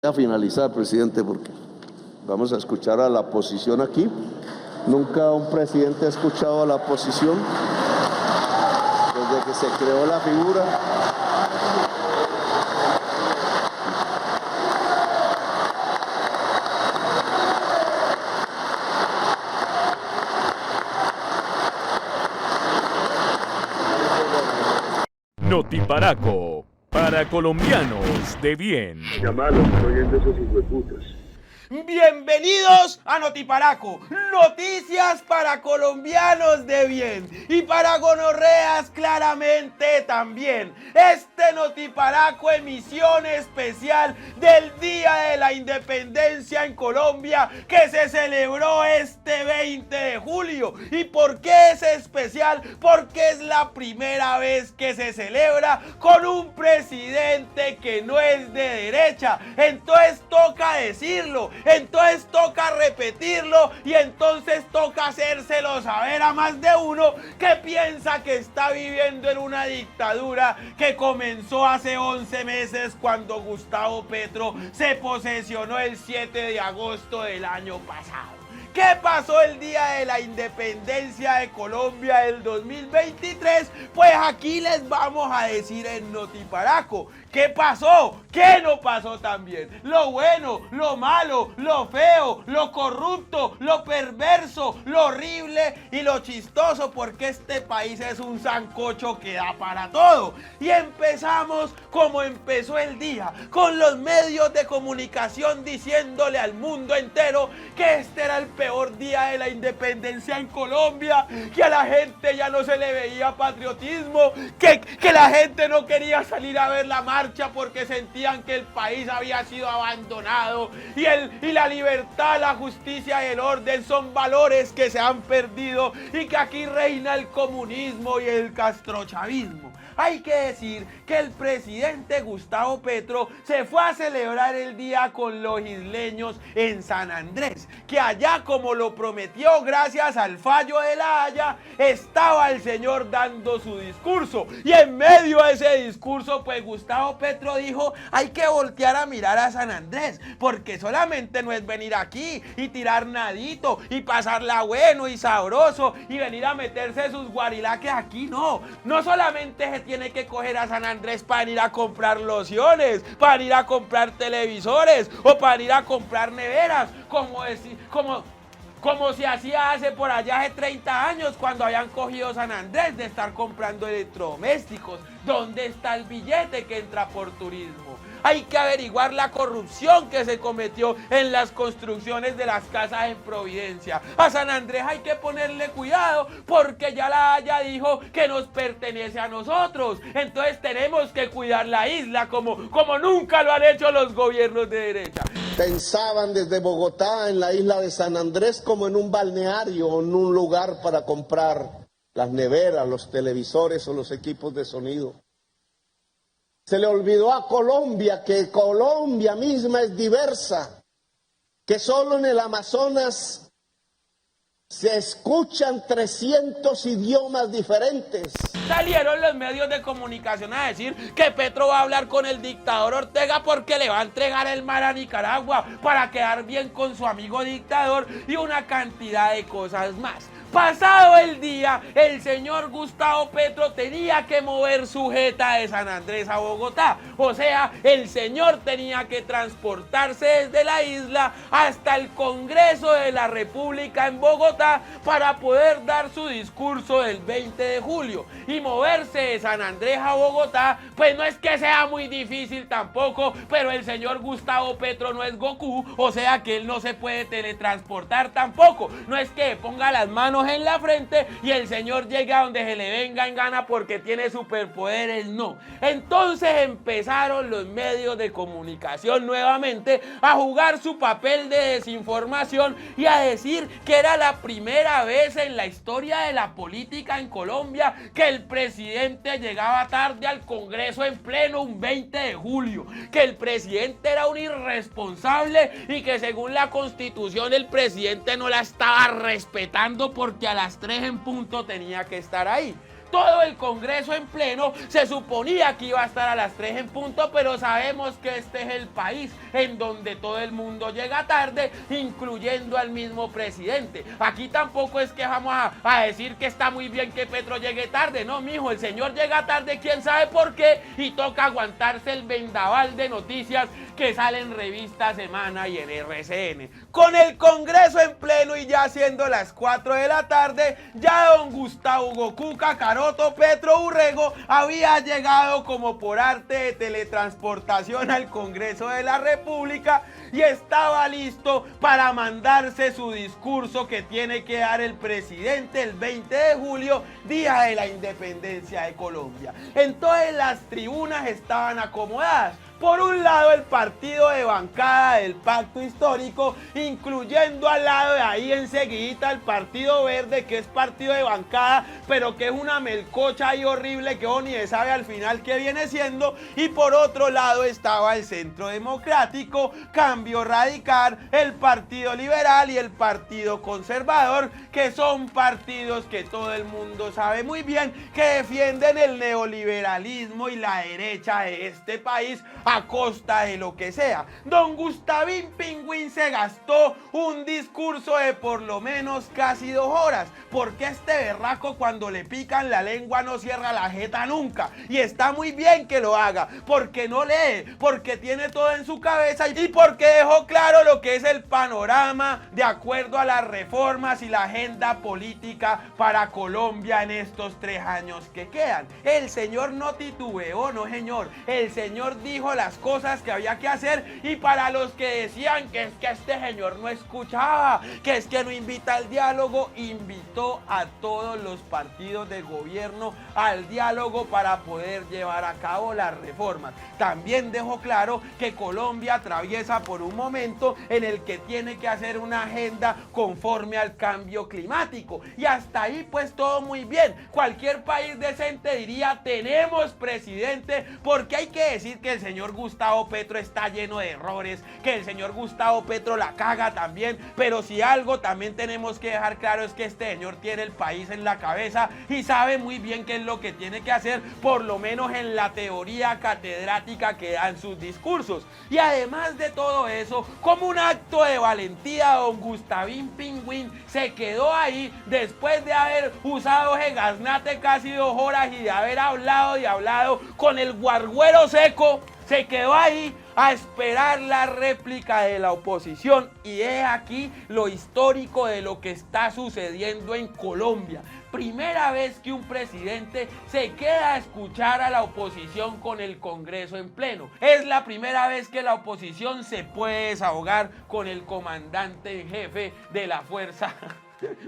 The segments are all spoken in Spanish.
A finalizar, presidente, porque vamos a escuchar a la oposición aquí. Nunca un presidente ha escuchado a la oposición desde que se creó la figura. Notiparaco, para colombianos de bien. Llamalo, estoy oyendo esos hijueputas. Bienvenidos a Notiparaco, noticias para colombianos de bien y para gonorreas claramente también. Este Notiparaco, emisión especial del Día de la Independencia en Colombia, que se celebró este 20 de julio. ¿Y por qué es especial? Porque es la primera vez que se celebra con un presidente que no es de derecha. Entonces toca decirlo. Entonces toca repetirlo y entonces toca hacérselo saber a más de uno que piensa que está viviendo en una dictadura que comenzó hace 11 meses cuando Gustavo Petro se posesionó el 7 de agosto del año pasado. ¿Qué pasó el día de la independencia de Colombia del 2023? Pues aquí les vamos a decir en Notiparaco. ¿Qué pasó? ¿Qué no pasó también? Lo bueno, lo malo, lo feo, lo corrupto, lo perverso, lo horrible y lo chistoso, porque este país es un sancocho que da para todo. Y empezamos como empezó el día, con los medios de comunicación diciéndole al mundo entero que este era el peor día de la independencia en Colombia, que a la gente ya no se le veía patriotismo, que la gente no quería salir a ver la marcha porque sentían que el país había sido abandonado y la libertad, la justicia y el orden son valores que se han perdido y que aquí reina el comunismo y el castrochavismo. Hay que decir que el presidente Gustavo Petro se fue a celebrar el día con los isleños en San Andrés, que allá, como lo prometió gracias al fallo de La Haya, estaba el señor dando su discurso. Y en medio de ese discurso, pues Gustavo Petro dijo: hay que voltear a mirar a San Andrés, porque solamente no es venir aquí y tirar nadito y pasarla bueno y sabroso y venir a meterse sus guarilaques aquí, no solamente se tiene que coger a San Andrés para ir a comprar lociones, para ir a comprar televisores o para ir a comprar neveras, como se hacía por allá hace 30 años cuando habían cogido San Andrés de estar comprando electrodomésticos. ¿Dónde está el billete que entra por turismo? Hay que averiguar la corrupción que se cometió en las construcciones de las casas en Providencia. A San Andrés hay que ponerle cuidado porque ya La Haya dijo que nos pertenece a nosotros. Entonces tenemos que cuidar la isla como nunca lo han hecho los gobiernos de derecha. Pensaban desde Bogotá en la isla de San Andrés como en un balneario o en un lugar para comprar las neveras, los televisores o los equipos de sonido. Se le olvidó a Colombia que Colombia misma es diversa, que solo en el Amazonas se escuchan 300 idiomas diferentes. Salieron los medios de comunicación a decir que Petro va a hablar con el dictador Ortega porque le va a entregar el mar a Nicaragua para quedar bien con su amigo dictador y una cantidad de cosas más. Pasado el día, el señor Gustavo Petro tenía que mover su jeta de San Andrés a Bogotá. O sea, el señor tenía que transportarse desde la isla hasta el Congreso de la República en Bogotá para poder dar su discurso del 20 de julio. Y moverse de San Andrés a Bogotá, pues no es que sea muy difícil tampoco, pero el señor Gustavo Petro no es Goku, o sea que él no se puede teletransportar tampoco. No es que ponga las manos en la frente y el señor llegue a donde se le venga en gana porque tiene superpoderes, no. Entonces empezaron los medios de comunicación nuevamente a jugar su papel de desinformación y a decir que era la primera vez en la historia de la política en Colombia que el presidente llegaba tarde al Congreso en pleno un 20 de julio, que el presidente era un irresponsable y que según la Constitución el presidente no la estaba respetando porque a las 3 en punto tenía que estar ahí. todo el Congreso en pleno. Se suponía que iba a estar a las 3 en punto, pero sabemos que este es el país en donde todo el mundo llega tarde, incluyendo al mismo presidente. Aquí tampoco es que vamos a decir que está muy bien que Petro llegue tarde, no, mijo, el señor llega tarde, quién sabe por qué, y toca aguantarse el vendaval de noticias que sale en Revista Semana y en RCN. Con el Congreso en pleno y ya siendo las 4 de la tarde, ya don Gustavo Goku Kakaroto Petro Urrego había llegado como por arte de teletransportación al Congreso de la República y estaba listo para mandarse su discurso que tiene que dar el presidente el 20 de julio, día de la independencia de Colombia. Entonces las tribunas estaban acomodadas. Por un lado el partido de bancada del Pacto Histórico, incluyendo al lado de ahí enseguidita el Partido Verde, que es partido de bancada, pero que es una melcocha y horrible que uno ni sabe al final qué viene siendo. Y por otro lado estaba el Centro Democrático, Cambio Radical, el Partido Liberal y el Partido Conservador, que son partidos que todo el mundo sabe muy bien que defienden el neoliberalismo y la derecha de este país a costa de lo que sea. Don Gustavín Pingüín se gastó un discurso de por lo menos casi 2 horas, porque este berraco cuando le pican la lengua no cierra la jeta nunca, y está muy bien que lo haga, porque no lee, porque tiene todo en su cabeza y porque dejó claro lo que es el panorama de acuerdo a las reformas y la agenda política para Colombia en estos 3 años que quedan. El señor no titubeó, no señor, el señor dijo las cosas que había que hacer, y para los que decían que es que este señor no escuchaba, que es que no invita al diálogo, invitó a todos los partidos de gobierno al diálogo para poder llevar a cabo las reformas. También dejó claro que Colombia atraviesa por un momento en el que tiene que hacer una agenda conforme al cambio climático, y hasta ahí pues todo muy bien. Cualquier país decente diría tenemos presidente, porque hay que decir que el señor Gustavo Petro está lleno de errores, que el señor Gustavo Petro la caga también, pero si algo también tenemos que dejar claro es que este señor tiene el país en la cabeza y sabe muy bien qué es lo que tiene que hacer, por lo menos en la teoría catedrática que dan sus discursos. Y además de todo eso, como un acto de valentía, don Gustavín Pingüín se quedó ahí después de haber usado ese gaznate casi 2 horas y de haber hablado y hablado con el guarguero seco. Se quedó ahí a esperar la réplica de la oposición, y es aquí lo histórico de lo que está sucediendo en Colombia. Primera vez que un presidente se queda a escuchar a la oposición con el Congreso en pleno. Es la primera vez que la oposición se puede desahogar con el comandante en jefe de la fuerza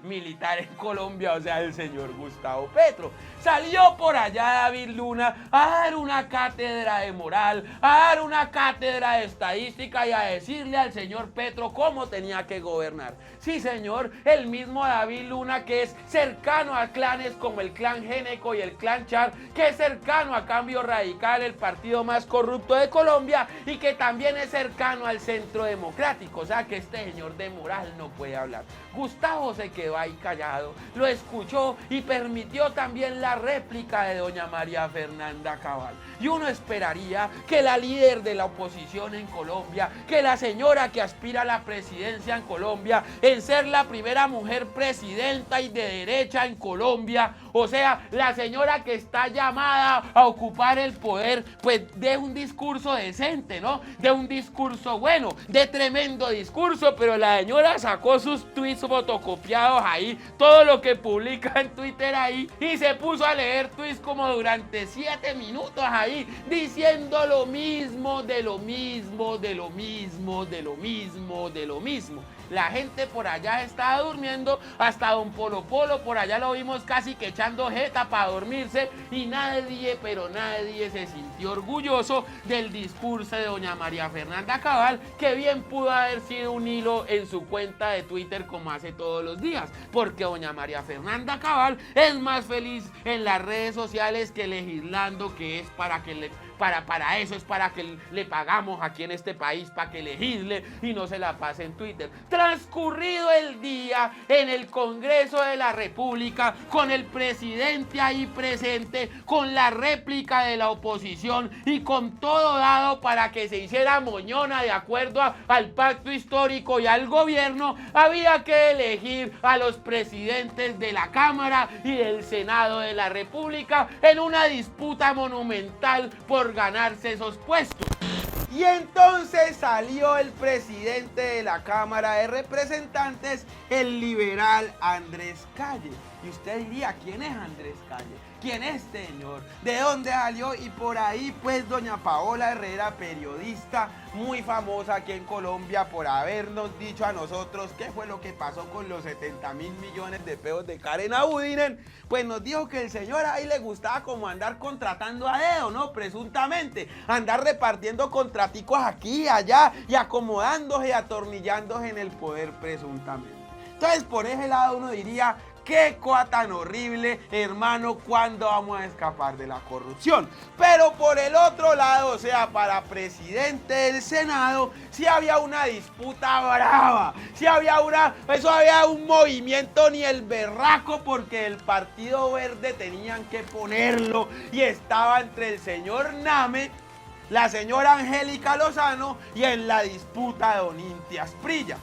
militar en Colombia, o sea, el señor Gustavo Petro. Salió por allá David Luna a dar una cátedra de moral, a dar una cátedra de estadística y a decirle al señor Petro cómo tenía que gobernar. Sí, señor, el mismo David Luna, que es cercano a clanes como el clan Géneco y el clan Char, que es cercano a Cambio Radical, el partido más corrupto de Colombia, y que también es cercano al Centro Democrático, o sea que este señor de moral no puede hablar. Gustavo se quedó ahí callado, lo escuchó y permitió también la réplica de doña María Fernanda Cabal. Y uno esperaría que la líder de la oposición en Colombia, que la señora que aspira a la presidencia en Colombia, en ser la primera mujer presidenta y de derecha en Colombia, o sea, la señora que está llamada a ocupar el poder, pues dé un discurso decente, ¿no? De un discurso bueno, de tremendo discurso, pero la señora sacó sus tweets fotocopiados ahí, todo lo que publica en Twitter ahí, y se puso a leer tweets como durante 7 minutos ahí, diciendo lo mismo, de lo mismo, de lo mismo, de lo mismo, de lo mismo. La gente por allá estaba durmiendo, hasta don Polo Polo por allá lo vimos casi que echando jeta para dormirse, y nadie, pero nadie se sintió orgulloso del discurso de doña María Fernanda Cabal, que bien pudo haber sido un hilo en su cuenta de Twitter como hace todos los días, porque doña María Fernanda Cabal es más feliz en las redes sociales que legislando, que es para que para eso es para que le pagamos aquí en este país, para que legisle y no se la pase en Twitter. Transcurrido el día en el Congreso de la República, con el presidente ahí presente, con la réplica de la oposición y con todo dado para que se hiciera moñona de acuerdo al pacto histórico y al gobierno, había que elegir a los presidentes de la Cámara y del Senado de la República en una disputa monumental por ganarse esos puestos. Y entonces salió el presidente de la Cámara de Representantes, el liberal Andrés Calle. Y usted diría, ¿quién es Andrés Calle? ¿Quién es este señor? ¿De dónde salió? Y por ahí pues doña Paola Herrera, periodista muy famosa aquí en Colombia, por habernos dicho a nosotros qué fue lo que pasó con los 70.000 millones de pesos de Karen Abudinen, pues nos dijo que el señor ahí le gustaba como andar contratando a dedo, ¿no? Presuntamente, andar repartiendo contraticos aquí y allá y acomodándose y atornillándose en el poder presuntamente. Entonces por ese lado uno diría, qué cosa tan horrible, hermano, ¿cuándo vamos a escapar de la corrupción? Pero por el otro lado, o sea, para presidente del Senado, sí había una disputa brava, sí había un movimiento ni el berraco, porque el Partido Verde tenían que ponerlo y estaba entre el señor Name, la señora Angélica Lozano y en la disputa don Inti Asprilla.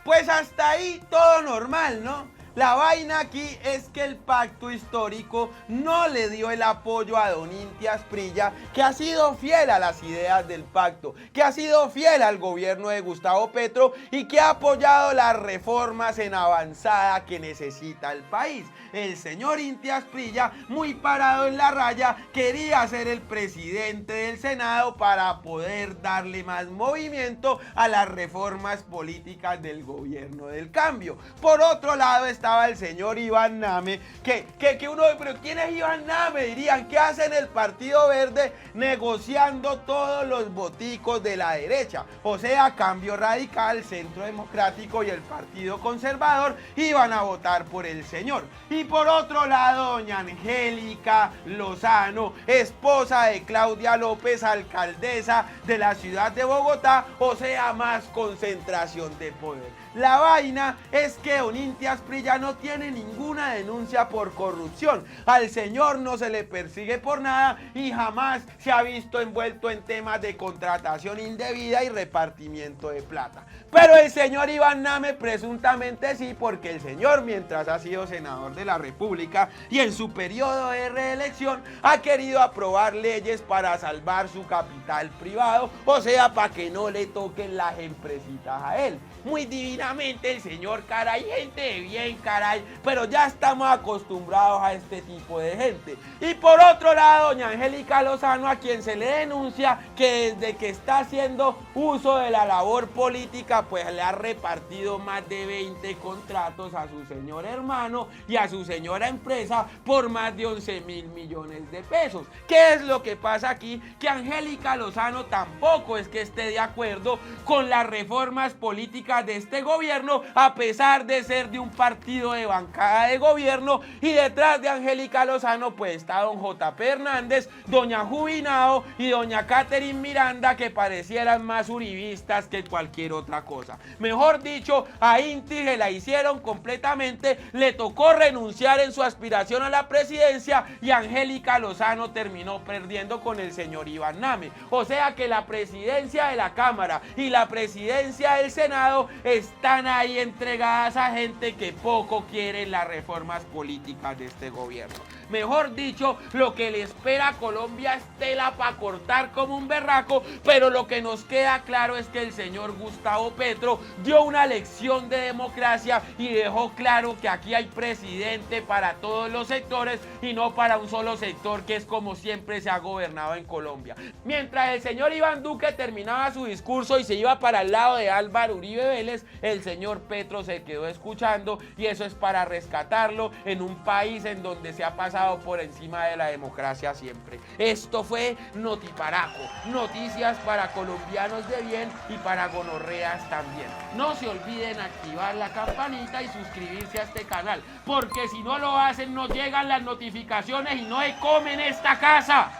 Pues hasta ahí todo normal, ¿no? La vaina aquí es que el pacto histórico no le dio el apoyo a don Inti Asprilla, que ha sido fiel a las ideas del pacto, que ha sido fiel al gobierno de Gustavo Petro y que ha apoyado las reformas en avanzada que necesita el país. El señor Inti Asprilla, muy parado en la raya, quería ser el presidente del Senado para poder darle más movimiento a las reformas políticas del gobierno del cambio. Por otro lado estaba el señor Iván Name, que uno, pero ¿quién es Iván Name? Dirían, ¿qué hace en el Partido Verde negociando todos los boticos de la derecha? O sea, Cambio Radical, Centro Democrático y el Partido Conservador iban a votar por el señor. Y por otro lado, doña Angélica Lozano, esposa de Claudia López, alcaldesa de la ciudad de Bogotá, o sea, más concentración de poder. La vaina es que don Inti Asprilla no tiene ninguna denuncia por corrupción. Al señor no se le persigue por nada y jamás se ha visto envuelto en temas de contratación indebida y repartimiento de plata. Pero el señor Iván Name presuntamente sí, porque el señor, mientras ha sido senador de la República y en su periodo de reelección, ha querido aprobar leyes para salvar su capital privado, o sea, para que no le toquen las empresitas a él. Muy divinamente el señor, caray, gente de bien, caray, pero ya estamos acostumbrados a este tipo de gente. Y por otro lado, doña Angélica Lozano, a quien se le denuncia que desde que está haciendo uso de la labor política, pues le ha repartido más de 20 contratos a su señor hermano y a su señora empresa por más de 11.000 millones de pesos. ¿Qué es lo que pasa aquí? Que Angélica Lozano tampoco es que esté de acuerdo con las reformas políticas de este gobierno, a pesar de ser de un partido de bancada de gobierno, y detrás de Angélica Lozano pues está don J.P. Hernández, doña Jubinao y doña Catherine Miranda, que parecieran más uribistas que cualquier otra cosa. Mejor dicho, a Inti se la hicieron completamente, le tocó renunciar en su aspiración a la presidencia y Angélica Lozano terminó perdiendo con el señor Iván Name. O sea que la presidencia de la Cámara y la presidencia del Senado están ahí entregadas a gente que poco quiere las reformas políticas de este gobierno. Mejor dicho, lo que le espera a Colombia es tela para cortar como un berraco, pero lo que nos queda claro es que el señor Gustavo Petro dio una lección de democracia y dejó claro que aquí hay presidente para todos los sectores y no para un solo sector, que es como siempre se ha gobernado en Colombia. Mientras el señor Iván Duque terminaba su discurso y se iba para el lado de Álvaro Uribe Vélez, el señor Petro se quedó escuchando, y eso es para rescatarlo en un país en donde se ha pasado por encima de la democracia siempre. Esto fue Notiparaco, noticias para colombianos de bien y para gonorreas también. No se olviden activar la campanita y suscribirse a este canal, porque si no lo hacen no llegan las notificaciones y no se comen esta casa.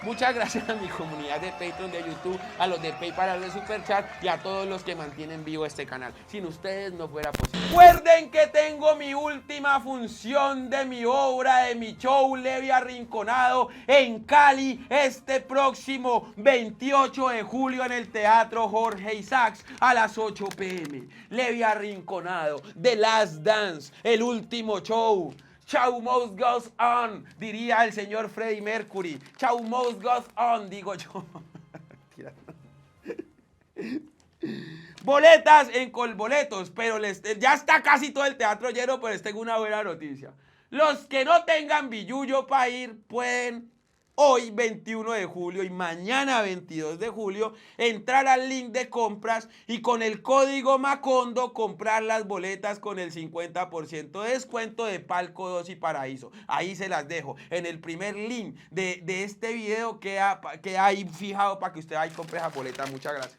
Muchas gracias a mi comunidad de Patreon de YouTube, a los de PayPal, a los de Superchat y a todos los que mantienen vivo este canal. Sin ustedes no fuera posible. Recuerden que tengo mi última función de mi obra, de mi show Levi Arrinconado en Cali este próximo 28 de julio en el Teatro Jorge Isaacs a las 8 p.m. Levi Arrinconado, The Last Dance, el último show. Show must goes on, diría el señor Freddie Mercury. Show must goes on, digo yo. Boletas en Colboletos, pero ya está casi todo el teatro lleno, pero les tengo una buena noticia. Los que no tengan billullo para ir pueden hoy 21 de julio y mañana 22 de julio entrar al link de compras y con el código Macondo comprar las boletas con el 50% de descuento de Palco 2 y Paraíso. Ahí se las dejo. En el primer link de este video queda ahí fijado para que usted ahí compre esa boleta. Muchas gracias.